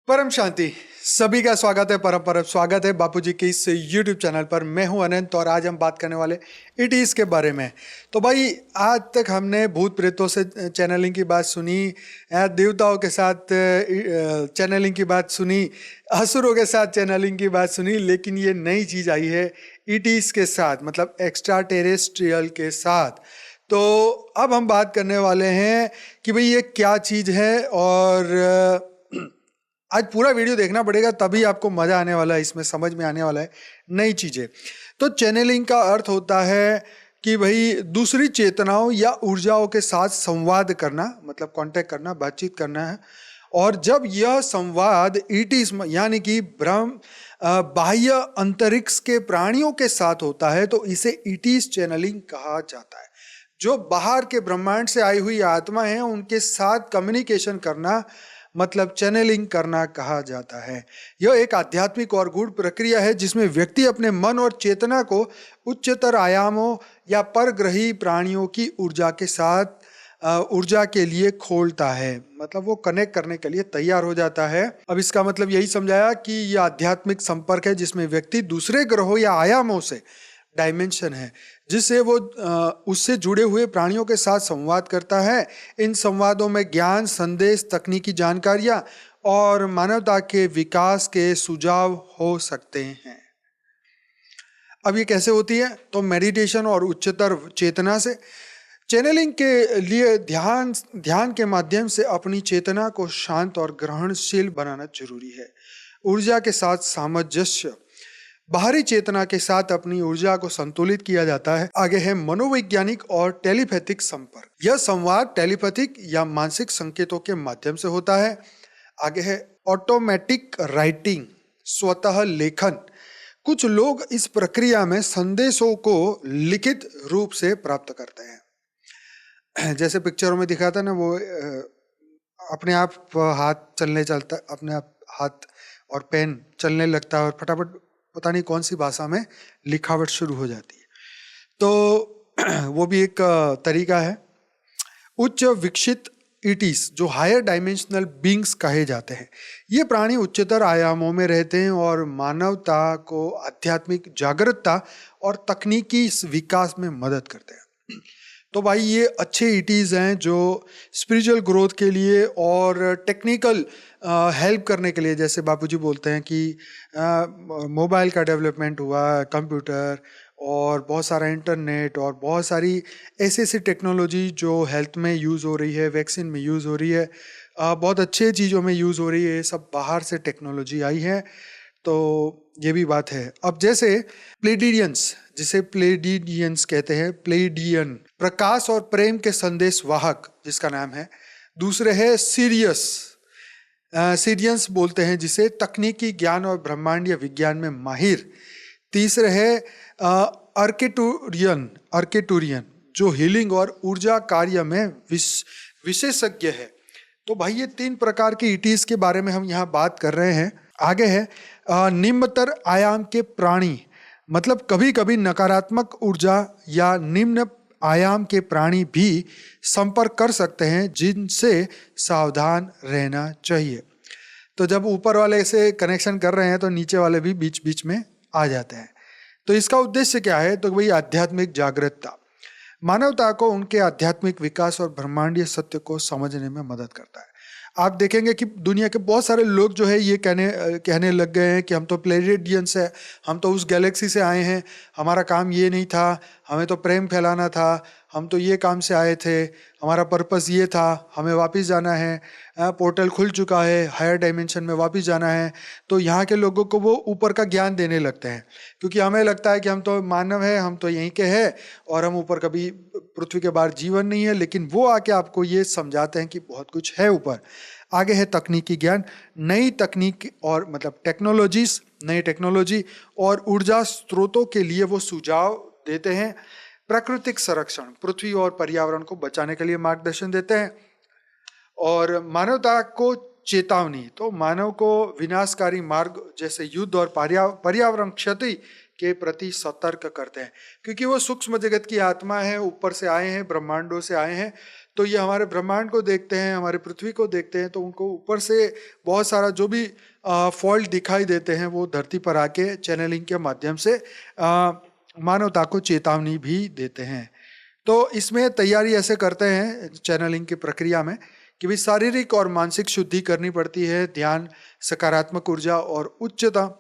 परम शांति। सभी का स्वागत है, परम परम स्वागत है बापूजी के इस YouTube चैनल पर। मैं हूं अनंत और आज हम बात करने वाले इटीज के बारे में। तो भाई आज तक हमने भूत प्रेतों से चैनलिंग की बात सुनी, देवताओं के साथ चैनलिंग की बात सुनी, असुरों के साथ चैनलिंग की बात सुनी, लेकिन ये नई चीज आई है इटीज के साथ, मतलब एक्स्ट्रा टेरेस्ट्रियल के साथ। तो अब हम बात करने वाले हैं कि भाई ये क्या चीज है, और आज पूरा वीडियो देखना पड़ेगा तभी आपको मजा आने वाला है, इसमें समझ में आने वाला है नई चीजें। तो चैनलिंग का अर्थ होता है कि भाई दूसरी चेतनाओं या ऊर्जाओं के साथ संवाद करना, मतलब कांटेक्ट करना, बातचीत करना है। और जब यह संवाद ईटीज यानी कि बाह्य अंतरिक्ष के प्राणियों के साथ होता है तो इसे ईटीज चैनलिंग कहा जाता है। जो बाहर के ब्रह्मांड से आई हुई आत्मा है उनके साथ कम्युनिकेशन करना, मतलब चैनलिंग करना कहा जाता है। यह एक आध्यात्मिक और गूढ़ प्रक्रिया है जिसमें व्यक्ति अपने मन और चेतना को उच्चतर आयामों या परग्रही प्राणियों की ऊर्जा के साथ ऊर्जा के लिए खोलता है, मतलब वो कनेक्ट करने के लिए तैयार हो जाता है। अब इसका मतलब यही समझाया कि यह आध्यात्मिक संपर्क है जिसमें व्यक्ति दूसरे ग्रहों या आयामों से, डायमेंशन है, जिससे वो उससे जुड़े हुए प्राणियों के साथ संवाद करता है। इन संवादों में ज्ञान, संदेश, तकनीकी जानकारियां और मानवता के विकास के सुझाव हो सकते हैं। अब ये कैसे होती है? तो मेडिटेशन और उच्चतर चेतना से। चैनलिंग के लिए ध्यान के माध्यम से अपनी चेतना को शांत और ग्रहणशील बनाना जरूरी है। ऊर्जा के साथ सामंजस्य, बाहरी चेतना के साथ अपनी ऊर्जा को संतुलित किया जाता है। आगे है मनोवैज्ञानिक और टेलीपैथिक संपर्क। यह संवाद टेलीपैथिक या मानसिक संकेतों के माध्यम से होता है। आगे है ऑटोमेटिक राइटिंग, स्वतः लेखन। कुछ लोग इस प्रक्रिया में संदेशों को लिखित रूप से प्राप्त करते हैं। जैसे पिक्चरों में दिखाता है ना, वो अपने आप हाथ चलता, अपने आप हाथ और पेन चलने लगता है और फटाफट पता नहीं कौन सी भाषा में लिखावट शुरू हो जाती है। तो वो भी एक तरीका है। उच्च विकसित ईटीज, जो हायर डायमेंशनल बींग्स कहे जाते हैं, ये प्राणी उच्चतर आयामों में रहते हैं और मानवता को आध्यात्मिक जागरूकता और तकनीकी विकास में मदद करते हैं। तो भाई ये अच्छे ईटीज हैं जो स्पिरिचुअल ग्रोथ के लिए और टेक्निकल हेल्प करने के लिए, जैसे बापूजी बोलते हैं कि मोबाइल का डेवलपमेंट हुआ, कंप्यूटर और बहुत सारा इंटरनेट और बहुत सारी ऐसी टेक्नोलॉजी जो हेल्थ में यूज़ हो रही है, वैक्सीन में यूज़ हो रही है, बहुत अच्छे चीज़ों में यूज़ हो रही है। सब बाहर से टेक्नोलॉजी आई है, तो ये भी बात है। अब जैसे प्लेडियंस, जिसे प्लेडियंस कहते हैं, प्लेडियन प्रकाश और प्रेम के संदेश वाहक जिसका नाम है। दूसरे है सीरियंस बोलते हैं जिसे तकनीकी ज्ञान और ब्रह्मांडीय विज्ञान में माहिर। तीसरे है अर्केटूरियन जो हीलिंग और ऊर्जा कार्य में विशेषज्ञ है। तो भाई ये 3 प्रकार के ईटीज के बारे में हम यहाँ बात कर रहे हैं। आगे है निम्नतर आयाम के प्राणी, मतलब कभी कभी नकारात्मक ऊर्जा या निम्न आयाम के प्राणी भी संपर्क कर सकते हैं, जिनसे सावधान रहना चाहिए। तो जब ऊपर वाले से कनेक्शन कर रहे हैं तो नीचे वाले भी बीच बीच में आ जाते हैं। तो इसका उद्देश्य क्या है? तो भाई आध्यात्मिक जागरूकता, मानवता को उनके आध्यात्मिक विकास और ब्रह्मांडीय सत्य को समझने में मदद करता है। आप देखेंगे कि दुनिया के बहुत सारे लोग जो है ये कहने लग गए हैं कि हम तो प्लेडियंस है, हम तो उस गैलेक्सी से आए हैं, हमारा काम ये नहीं था, हमें तो प्रेम फैलाना था, हम तो ये काम से आए थे, हमारा पर्पस ये था, हमें वापस जाना है, पोर्टल खुल चुका है, हायर डायमेंशन में वापस जाना है। तो यहाँ के लोगों को वो ऊपर का ज्ञान देने लगते हैं, क्योंकि हमें लगता है कि हम तो मानव हैं, हम तो यहीं के हैं और हम ऊपर कभी पृथ्वी के बाहर जीवन नहीं है। लेकिन वो आके आपको ये समझाते हैं कि बहुत कुछ है ऊपर। आगे है तकनीकी ज्ञान, नई तकनीक और मतलब नई टेक्नोलॉजी और ऊर्जा स्रोतों के लिए वो सुझाव देते हैं। प्राकृतिक संरक्षण, पृथ्वी और पर्यावरण को बचाने के लिए मार्गदर्शन देते हैं। और मानवता को चेतावनी, तो मानव को विनाशकारी मार्ग जैसे युद्ध और पर्यावरण क्षति के प्रति सतर्क करते हैं, क्योंकि वो सूक्ष्म जगत की आत्मा है, ऊपर से आए हैं, ब्रह्मांडों से आए हैं। तो ये हमारे ब्रह्मांड को देखते हैं, हमारे पृथ्वी को देखते हैं, तो उनको ऊपर से बहुत सारा जो भी फॉल्ट दिखाई देते हैं वो धरती पर आके चैनलिंग के माध्यम से मानवता को चेतावनी भी देते हैं। तो इसमें तैयारी ऐसे करते हैं चैनलिंग की प्रक्रिया में कि भी शारीरिक और मानसिक शुद्धि करनी पड़ती है, ध्यान, सकारात्मक ऊर्जा और उच्चतम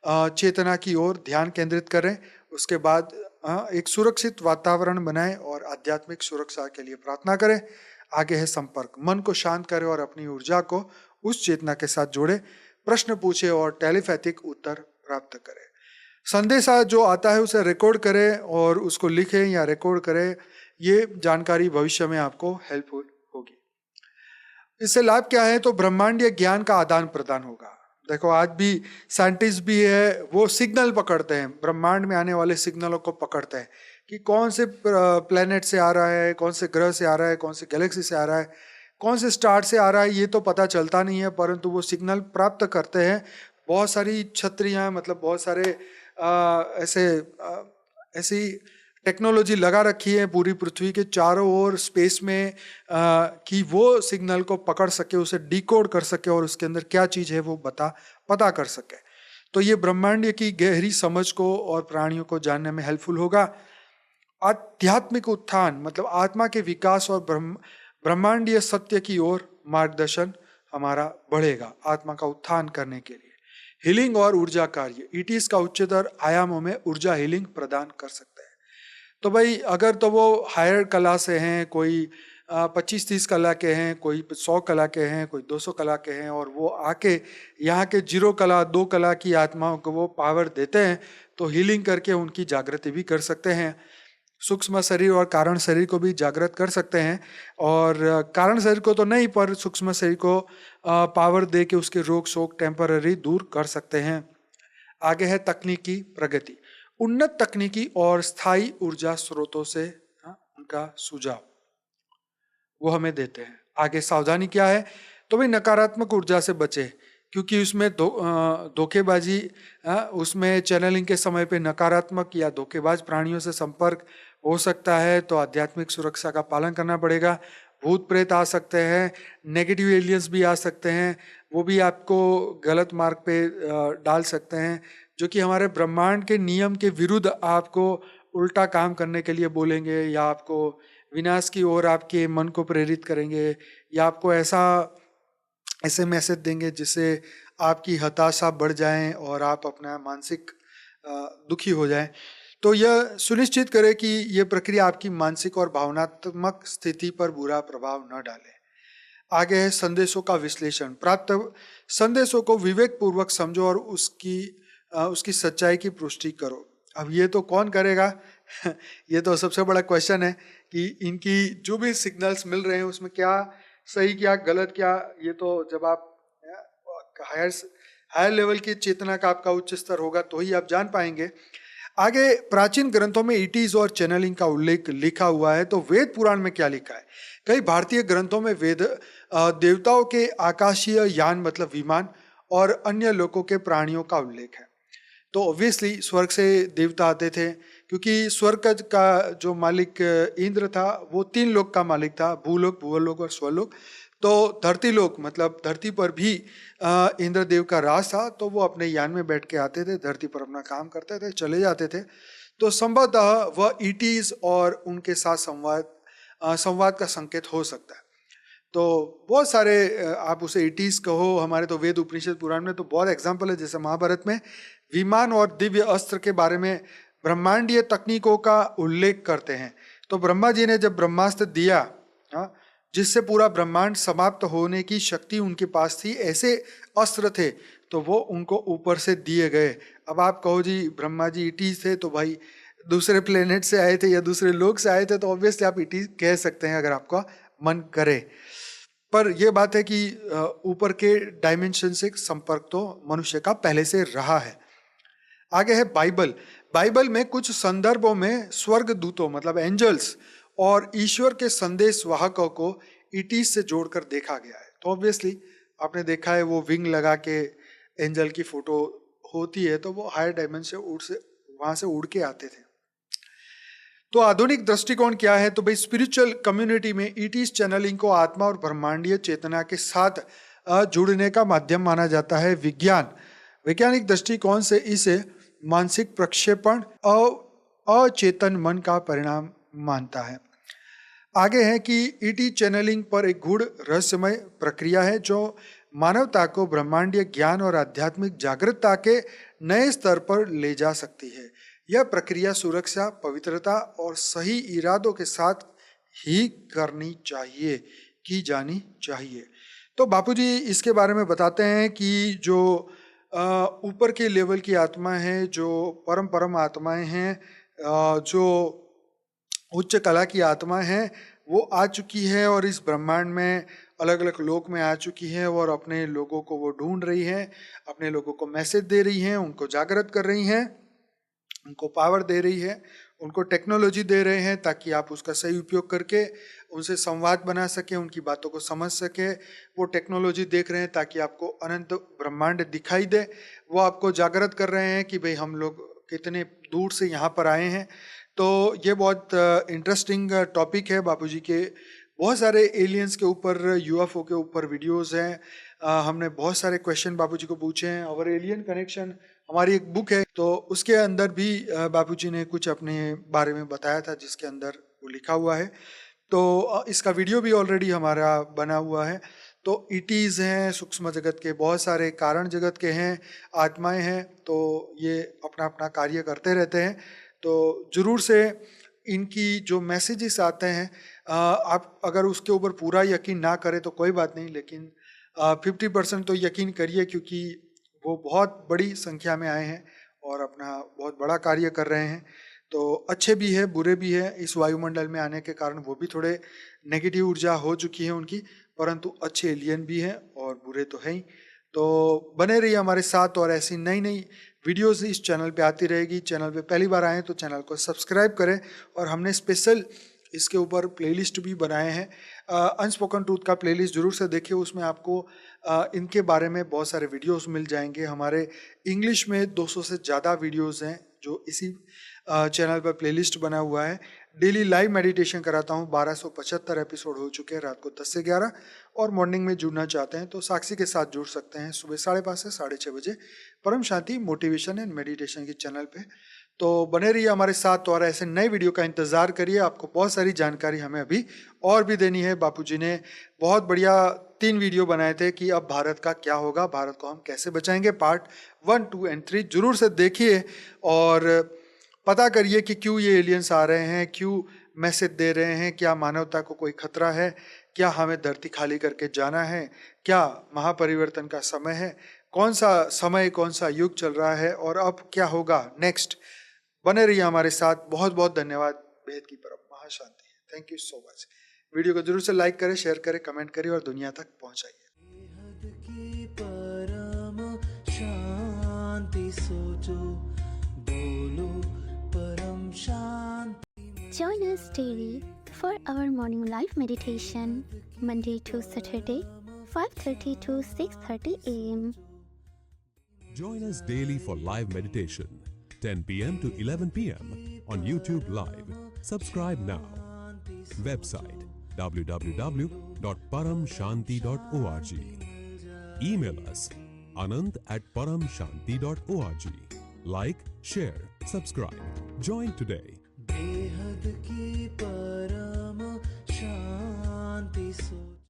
चेतना की ओर ध्यान केंद्रित करें। उसके बाद एक सुरक्षित वातावरण बनाएं और आध्यात्मिक सुरक्षा के लिए प्रार्थना करें। आगे है संपर्क, मन को शांत करें और अपनी ऊर्जा को उस चेतना के साथ जोड़े, प्रश्न पूछे और टेलीपैथिक उत्तर प्राप्त करें। संदेशा जो आता है उसे रिकॉर्ड करें और उसको लिखें या रिकॉर्ड करें। ये जानकारी भविष्य में आपको हेल्पफुल होगी। इससे लाभ क्या है? तो ब्रह्मांडीय ज्ञान का आदान प्रदान होगा। देखो आज भी साइंटिस्ट भी है, वो सिग्नल पकड़ते हैं, ब्रह्मांड में आने वाले सिग्नलों को पकड़ते हैं कि कौन से प्लेनेट से आ रहा है, कौन से ग्रह से आ रहा है, कौन से गैलेक्सी से आ रहा है, कौन से स्टार से आ रहा है, ये तो पता चलता नहीं है, परंतु वो सिग्नल प्राप्त करते हैं। बहुत सारी छतरियाँ, मतलब बहुत सारे ऐसी टेक्नोलॉजी लगा रखी है पूरी पृथ्वी के चारों ओर स्पेस में कि वो सिग्नल को पकड़ सके, उसे डिकोड कर सके और उसके अंदर क्या चीज़ है वो पता कर सके। तो ये ब्रह्मांड की गहरी समझ को और प्राणियों को जानने में हेल्पफुल होगा। आध्यात्मिक उत्थान मतलब आत्मा के विकास और ब्रह्मांडीय सत्य की ओर मार्गदर्शन हमारा बढ़ेगा आत्मा का उत्थान करने के लिए। हीलिंग और ऊर्जा कार्य, ईटीज का उच्चतर आयामों में ऊर्जा हीलिंग प्रदान कर सकते हैं। तो भाई अगर तो वो हायर कला से हैं, कोई 25-30 कला के हैं, कोई 100 कला के हैं, कोई 200 कला के हैं, और वो आके यहाँ के 0 कला 2 कला की आत्माओं को वो पावर देते हैं, तो हीलिंग करके उनकी जागृति भी कर सकते हैं। सूक्ष्म शरीर और कारण शरीर को भी जागृत कर सकते हैं, और कारण शरीर को तो नहीं, पर सूक्ष्म शरीर को पावर दे के उसके रोग शोक टेम्पररी दूर कर सकते हैं। आगे है तकनीकी प्रगति, उन्नत तकनीकी और स्थायी ऊर्जा स्रोतों से उनका सुझाव वो हमें देते हैं। आगे सावधानी क्या है? तो भाई नकारात्मक ऊर्जा से बचे, क्योंकि उसमें धोखेबाजी, उसमें चैनलिंग के समय पे नकारात्मक या धोखेबाज प्राणियों से संपर्क हो सकता है, तो आध्यात्मिक सुरक्षा का पालन करना पड़ेगा। भूत प्रेत आ सकते हैं, नेगेटिव एलियंस भी आ सकते हैं, वो भी आपको गलत मार्ग पे डाल सकते हैं, जो कि हमारे ब्रह्मांड के नियम के विरुद्ध आपको उल्टा काम करने के लिए बोलेंगे, या आपको विनाश की ओर आपके मन को प्रेरित करेंगे, या आपको ऐसे मैसेज देंगे जिससे आपकी हताशा बढ़ जाए और आप अपना मानसिक दुखी हो जाए। तो यह सुनिश्चित करें कि यह प्रक्रिया आपकी मानसिक और भावनात्मक स्थिति पर बुरा प्रभाव न डाले। आगे है संदेशों का विश्लेषण, प्राप्त संदेशों को विवेक पूर्वक समझो और उसकी सच्चाई की पुष्टि करो। अब ये तो कौन करेगा? ये तो सबसे बड़ा क्वेश्चन है कि इनकी जो भी सिग्नल्स मिल रहे हैं उसमें क्या सही क्या गलत क्या, ये तो जब आप हायर लेवल की चेतना का आपका उच्च स्तर होगा तो ही आप जान पाएंगे। आगे प्राचीन ग्रंथों में ईटीज और चैनलिंग का उल्लेख लिखा हुआ है, तो वेद पुराण में क्या लिखा है? कई भारतीय ग्रंथों में देवताओं के आकाशीय यान मतलब विमान और अन्य लोकों के प्राणियों का उल्लेख है। तो ऑब्वियसली स्वर्ग से देवता आते थे, क्योंकि स्वर्ग का जो मालिक इंद्र था वो 3 लोक का मालिक था, भूलोक, भूवरलोक और स्वलोक। तो धरती लोक मतलब धरती पर भी इंद्रदेव का राज था, तो वो अपने यान में बैठ के आते थे, धरती पर अपना काम करते थे, चले जाते थे। तो संभवतः वह ईटीज और उनके साथ संवाद का संकेत हो सकता है। तो बहुत सारे आप उसे ईटीज कहो, हमारे तो वेद उपनिषद पुराण में तो बहुत एग्जाम्पल है, जैसे महाभारत में विमान और दिव्य अस्त्र के बारे में ब्रह्मांडीय तकनीकों का उल्लेख करते हैं। तो ब्रह्मा जी ने जब ब्रह्मास्त्र दिया, जिससे पूरा ब्रह्मांड समाप्त होने की शक्ति उनके पास थी, ऐसे अस्त्र थे, तो वो उनको ऊपर से दिए गए। अब आप कहो जी ब्रह्मा जी ईटीज थे, तो भाई दूसरे प्लेनेट से आए थे या दूसरे लोक से आए थे, तो ऑब्वियसली आप ईटीज कह सकते हैं अगर आपका मन करे। पर यह बात है कि ऊपर के डायमेंशन से संपर्क तो मनुष्य का पहले से रहा है। आगे है बाइबल। बाइबल में कुछ संदर्भों में स्वर्ग दूतों मतलब एंजल्स और ईश्वर के संदेश वाहकों को ईटीज से जोड़कर देखा गया है। तो ऑब्वियसली आपने देखा है वो विंग लगा के एंजल की फोटो होती है, तो वो हायर डायमेंशन से वहां से उड़ के आते थे। तो आधुनिक दृष्टिकोण क्या है? तो भाई स्पिरिचुअल कम्युनिटी में ईटीज चैनलिंग को आत्मा और ब्रह्मांडीय चेतना के साथ जुड़ने का माध्यम माना जाता है। वैज्ञानिक दृष्टिकोण से इसे मानसिक प्रक्षेपण अचेतन मन का परिणाम मानता है। आगे है कि ईटी चैनलिंग पर एक गूढ़ रहस्यमय प्रक्रिया है जो मानवता को ब्रह्मांडीय ज्ञान और आध्यात्मिक जागरूकता के नए स्तर पर ले जा सकती है। यह प्रक्रिया सुरक्षा, पवित्रता और सही इरादों के साथ ही की जानी चाहिए। तो बापूजी इसके बारे में बताते हैं कि जो ऊपर के लेवल की आत्मा है, जो परम आत्माएं हैं, जो उच्च कला की आत्मा है, वो आ चुकी है और इस ब्रह्मांड में अलग अलग लोक में आ चुकी है और अपने लोगों को वो ढूंढ रही है, अपने लोगों को मैसेज दे रही हैं, उनको जागृत कर रही हैं, उनको पावर दे रही है, उनको टेक्नोलॉजी दे रहे हैं ताकि आप उसका सही उपयोग करके उनसे संवाद बना सके, उनकी बातों को समझ सके। वो टेक्नोलॉजी देख रहे हैं ताकि आपको अनंत ब्रह्मांड दिखाई दे। वो आपको जागृत कर रहे हैं कि भाई हम लोग कितने दूर से यहाँ पर आए हैं। तो ये बहुत इंटरेस्टिंग टॉपिक है बापूजी के। बहुत सारे एलियंस के ऊपर, यूएफओ के ऊपर वीडियोस हैं। हमने बहुत सारे क्वेश्चन बापूजी को पूछे हैं। और एलियन कनेक्शन हमारी एक बुक है, तो उसके अंदर भी बापूजी ने कुछ अपने बारे में बताया था जिसके अंदर वो लिखा हुआ है। तो इसका वीडियो भी ऑलरेडी हमारा बना हुआ है। तो ईटीज हैं, सूक्ष्म जगत के बहुत सारे कारण जगत के हैं, आत्माएं हैं, तो ये अपना अपना कार्य करते रहते हैं। तो जरूर से इनकी जो मैसेजेस आते हैं, आप अगर उसके ऊपर पूरा यकीन ना करें तो कोई बात नहीं, लेकिन 50% तो यकीन करिए, क्योंकि वो बहुत बड़ी संख्या में आए हैं और अपना बहुत बड़ा कार्य कर रहे हैं। तो अच्छे भी है, बुरे भी है। इस वायुमंडल में आने के कारण वो भी थोड़े नेगेटिव ऊर्जा हो चुकी है उनकी, परंतु अच्छे एलियन भी हैं और बुरे तो हैं ही। तो बने रहिए हमारे साथ और ऐसी नई नई वीडियोस इस चैनल पे आती रहेगी। चैनल पे पहली बार आए तो चैनल को सब्सक्राइब करें। और हमने स्पेशल इसके ऊपर प्लेलिस्ट भी बनाए हैं। अनस्पोकन ट्रूथ का प्लेलिस्ट जरूर से देखिए, उसमें आपको इनके बारे में बहुत सारे वीडियोस मिल जाएंगे। हमारे इंग्लिश में 200 से ज़्यादा वीडियोस हैं जो इसी चैनल पर प्लेलिस्ट बना हुआ है। डेली लाइव मेडिटेशन कराता हूँ, 1275 एपिसोड हो चुके हैं रात को 10 से 11। और मॉर्निंग में जुड़ना चाहते हैं तो साक्षी के साथ जुड़ सकते हैं सुबह 5:30 से 6:30 बजे परम शांति मोटिवेशन एंड मेडिटेशन के चैनल पे। तो बने रहिए हमारे साथ और ऐसे नए वीडियो का इंतजार करिए। आपको बहुत सारी जानकारी हमें अभी और भी देनी है। बापूजी ने बहुत बढ़िया 3 वीडियो बनाए थे कि अब भारत का क्या होगा, भारत को हम कैसे बचाएंगे। पार्ट 1, 2 एंड 3 जरूर से देखिए और पता करिए कि क्यों ये एलियंस आ रहे हैं, क्यों मैसेज दे रहे हैं, क्या मानवता को कोई खतरा है, क्या हमें धरती खाली करके जाना है, क्या महापरिवर्तन का समय है, कौन सा समय, कौन सा युग चल रहा है और अब क्या होगा नेक्स्ट। बने रहिए हमारे साथ। बहुत बहुत धन्यवाद। भेद की परम महाशांति है। Thank you so much. Video को जरूर से लाइक करें, शेयर करें, कमेंट करें और दुनिया तक पहुंचाइए। Join us daily for our morning live meditation, Monday to Saturday, 5:30 to 6:30 a.m. Join us daily for live meditation, 10 p.m. to 11 p.m. on YouTube Live. Subscribe now. Website www.paramshanti.org. Email us anant@paramshanti.org. Like, share, subscribe. Join today. बेहद की परम शांति सो